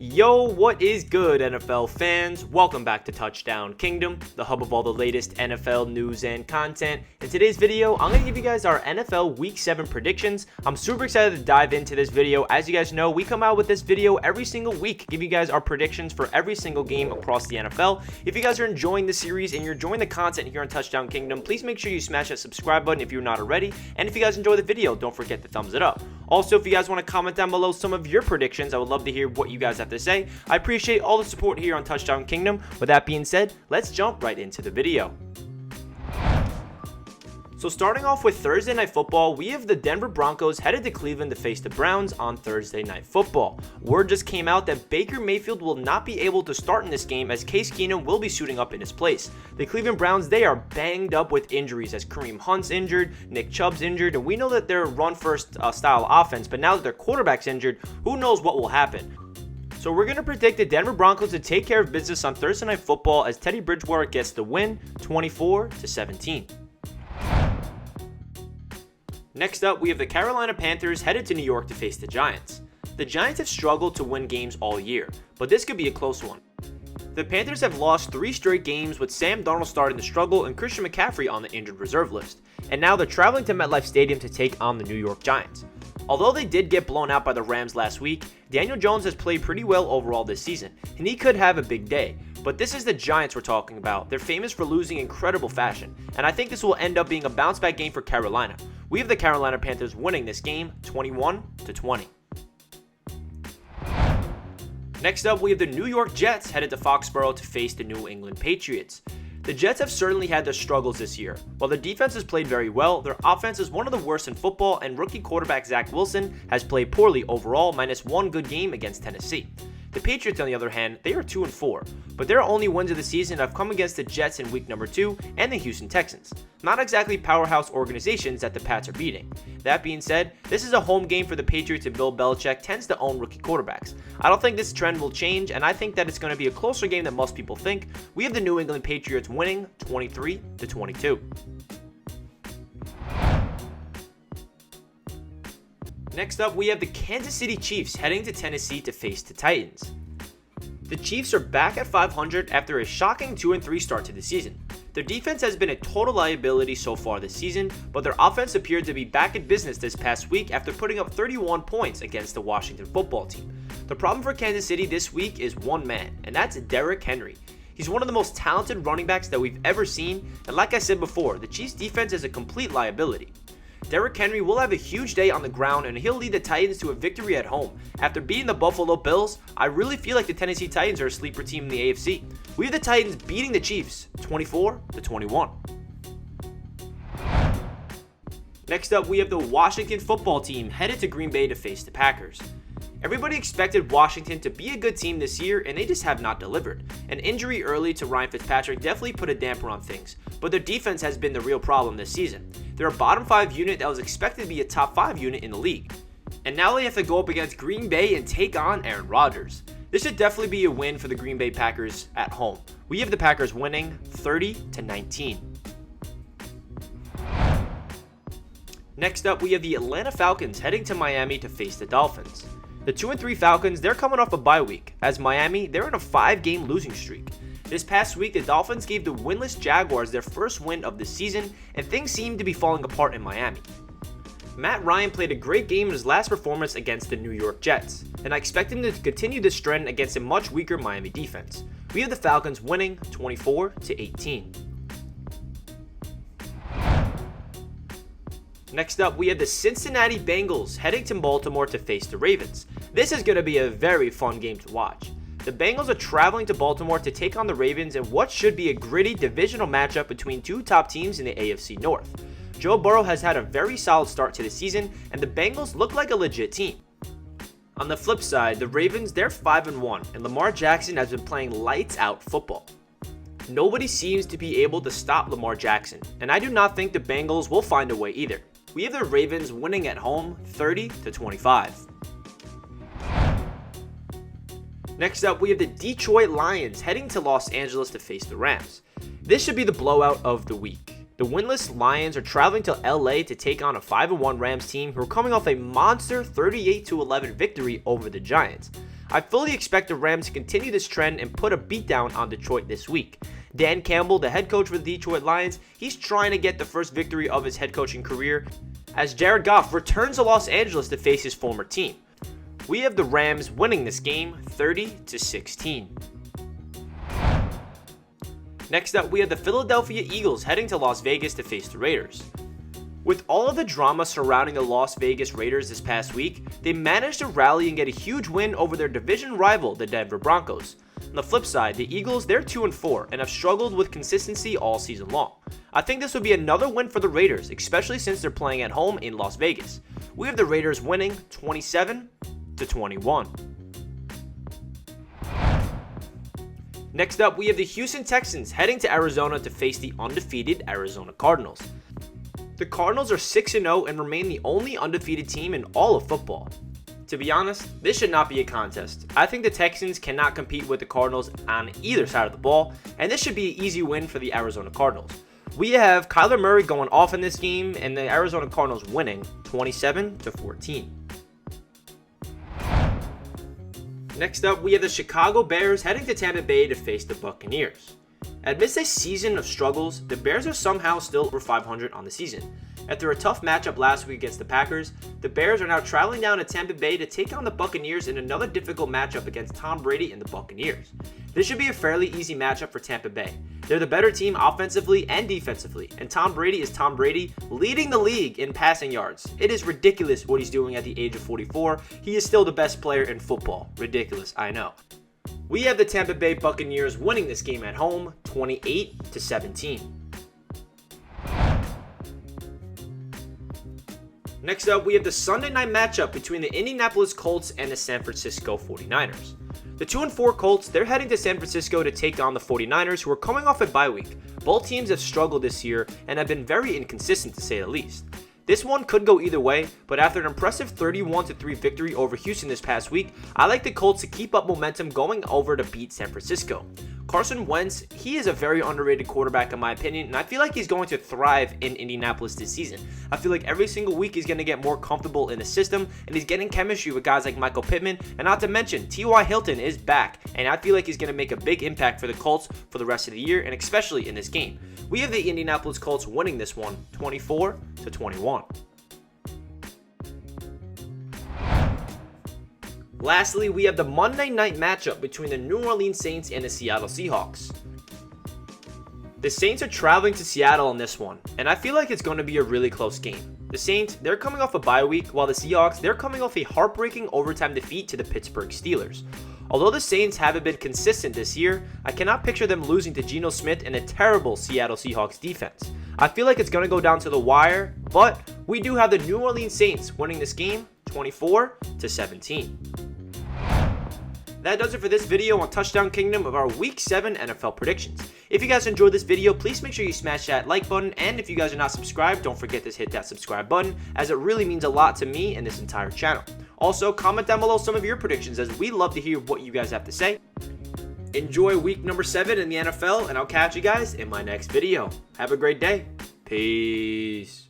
Yo, what is good, NFL fans? Welcome back to Touchdown Kingdom, the hub of all the latest NFL news and content. In today's video, I'm going to give you guys our NFL Week 7 predictions. I'm super excited to dive into this video. As you guys know, we come out with this video every single week, give you guys our predictions for every single game across the NFL. If you guys are enjoying the series and you're enjoying the content here on Touchdown Kingdom, please make sure you smash that subscribe button if you're not already. And if you guys enjoy the video, don't forget to thumbs it up. Also, if you guys want to comment down below some of your predictions, I would love to hear what you guys have to say. I appreciate all the support here on Touchdown Kingdom. With that being said, let's jump right into the video. So starting off with Thursday Night Football, we have the Denver Broncos headed to Cleveland to face the Browns on Thursday Night Football. Word just came out that Baker Mayfield will not be able to start in this game as Case Keenum will be suiting up in his place. The Cleveland Browns, they are banged up with injuries as Kareem Hunt's injured, Nick Chubb's injured, and we know that they're a run-first style offense, but now that their quarterback's injured, who knows what will happen. So we're going to predict the Denver Broncos to take care of business on Thursday Night Football as Teddy Bridgewater gets the win, 24-17. Next up, we have the Carolina Panthers headed to New York to face the Giants. The Giants have struggled to win games all year, but this could be a close one. The Panthers have lost 3 straight games with Sam Darnold starting to struggle and Christian McCaffrey on the injured reserve list, and now they're traveling to MetLife Stadium to take on the New York Giants. Although they did get blown out by the Rams last week, Daniel Jones has played pretty well overall this season, and he could have a big day. But this is the Giants we're talking about. They're famous for losing in incredible fashion, and I think this will end up being a bounce-back game for Carolina. We have the Carolina Panthers winning this game, 21-20. Next up, we have the New York Jets headed to Foxborough to face the New England Patriots. The Jets have certainly had their struggles this year. While their defense has played very well, their offense is one of the worst in football, and rookie quarterback Zach Wilson has played poorly overall, minus 1 good game against Tennessee. The Patriots, on the other hand, they are 2-4, but their only wins of the season have come against the Jets in week number 2 and the Houston Texans. Not exactly powerhouse organizations that the Pats are beating. That being said, this is a home game for the Patriots, and Bill Belichick tends to own rookie quarterbacks. I don't think this trend will change, and I think that it's going to be a closer game than most people think. We have the New England Patriots winning 23-22. Next up, we have the Kansas City Chiefs heading to Tennessee to face the Titans. The Chiefs are back at 500 after a shocking 2-3 start to the season. Their defense has been a total liability so far this season, but their offense appeared to be back in business this past week after putting up 31 points against the Washington football team. The problem for Kansas City this week is one man, and that's Derrick Henry. He's one of the most talented running backs that we've ever seen, and like I said before, the Chiefs defense is a complete liability. Derrick Henry will have a huge day on the ground, and he'll lead the Titans to a victory at home. After beating the Buffalo Bills, I really feel like the Tennessee Titans are a sleeper team in the AFC. We have the Titans beating the Chiefs 24-21. Next up, we have the Washington football team headed to Green Bay to face the Packers. Everybody expected Washington to be a good team this year, and they just have not delivered. An injury early to Ryan Fitzpatrick definitely put a damper on things, but their defense has been the real problem this season. They're a bottom 5 unit that was expected to be a top 5 unit in the league. And now they have to go up against Green Bay and take on Aaron Rodgers. This should definitely be a win for the Green Bay Packers at home. We have the Packers winning 30-19. Next up, we have the Atlanta Falcons heading to Miami to face the Dolphins. The 2-3 Falcons, they're coming off a bye week, as Miami, they're in a 5-game losing streak. This past week, the Dolphins gave the winless Jaguars their first win of the season, and things seem to be falling apart in Miami. Matt Ryan played a great game in his last performance against the New York Jets, and I expect him to continue this trend against a much weaker Miami defense. We have the Falcons winning 24-18. Next up, we have the Cincinnati Bengals heading to Baltimore to face the Ravens. This is going to be a very fun game to watch. The Bengals are traveling to Baltimore to take on the Ravens in what should be a gritty divisional matchup between 2 top teams in the AFC North. Joe Burrow has had a very solid start to the season, and the Bengals look like a legit team. On the flip side, the Ravens, they're 5-1, and Lamar Jackson has been playing lights out football. Nobody seems to be able to stop Lamar Jackson, and I do not think the Bengals will find a way either. We have the Ravens winning at home 30-25. Next up, we have the Detroit Lions heading to Los Angeles to face the Rams. This should be the blowout of the week. The winless Lions are traveling to LA to take on a 5-1 Rams team who are coming off a monster 38-11 victory over the Giants. I fully expect the Rams to continue this trend and put a beatdown on Detroit this week. Dan Campbell, the head coach for the Detroit Lions, he's trying to get the first victory of his head coaching career as Jared Goff returns to Los Angeles to face his former team. We have the Rams winning this game 30-16. Next up, we have the Philadelphia Eagles heading to Las Vegas to face the Raiders. With all of the drama surrounding the Las Vegas Raiders this past week, they managed to rally and get a huge win over their division rival, the Denver Broncos. On the flip side, the Eagles, they're 2-4 and have struggled with consistency all season long. I think this would be another win for the Raiders, especially since they're playing at home in Las Vegas. We have the Raiders winning 27-21. Next up, we have the Houston Texans heading to Arizona to face the undefeated Arizona Cardinals. The Cardinals are 6-0 and remain the only undefeated team in all of football. To be honest, this should not be a contest. I think the Texans cannot compete with the Cardinals on either side of the ball, and this should be an easy win for the Arizona Cardinals. We have Kyler Murray going off in this game and the Arizona Cardinals winning 27-14. Next up, we have the Chicago Bears heading to Tampa Bay to face the Buccaneers. Amidst a season of struggles, the Bears are somehow still over 500 on the season. After a tough matchup last week against the Packers, the Bears are now traveling down to Tampa Bay to take on the Buccaneers in another difficult matchup against Tom Brady and the Buccaneers. This should be a fairly easy matchup for Tampa Bay. They're the better team offensively and defensively, and Tom Brady is Tom Brady, leading the league in passing yards. It is ridiculous what he's doing at the age of 44. He is still the best player in football. Ridiculous, I know. We have the Tampa Bay Buccaneers winning this game at home 28-17. Next up, we have the Sunday night matchup between the Indianapolis Colts and the San Francisco 49ers. The 2-4 Colts, they're heading to San Francisco to take on the 49ers, who are coming off a bye week. Both teams have struggled this year and have been very inconsistent to say the least. This one could go either way, but after an impressive 31-3 victory over Houston this past week, I like the Colts to keep up momentum going over to beat San Francisco. Carson Wentz, he is a very underrated quarterback in my opinion, and I feel like he's going to thrive in Indianapolis this season. I feel like every single week he's going to get more comfortable in the system, and he's getting chemistry with guys like Michael Pittman, and not to mention, T.Y. Hilton is back, and I feel like he's going to make a big impact for the Colts for the rest of the year, and especially in this game. We have the Indianapolis Colts winning this one 24-21. Lastly, we have the Monday night matchup between the New Orleans Saints and the Seattle Seahawks. The Saints are traveling to Seattle in this one, and I feel like it's going to be a really close game. The Saints, they're coming off a bye week, while the Seahawks, they're coming off a heartbreaking overtime defeat to the Pittsburgh Steelers. Although the Saints haven't been consistent this year, I cannot picture them losing to Geno Smith and a terrible Seattle Seahawks defense. I feel like it's going to go down to the wire, but we do have the New Orleans Saints winning this game 24-17. That does it for this video on Touchdown Kingdom of our Week 7 NFL predictions. If you guys enjoyed this video, please make sure you smash that like button, and if you guys are not subscribed, don't forget to hit that subscribe button, as it really means a lot to me and this entire channel. Also, comment down below some of your predictions, as we love to hear what you guys have to say. Enjoy week number 7 in the NFL, and I'll catch you guys in my next video. Have a great day. Peace.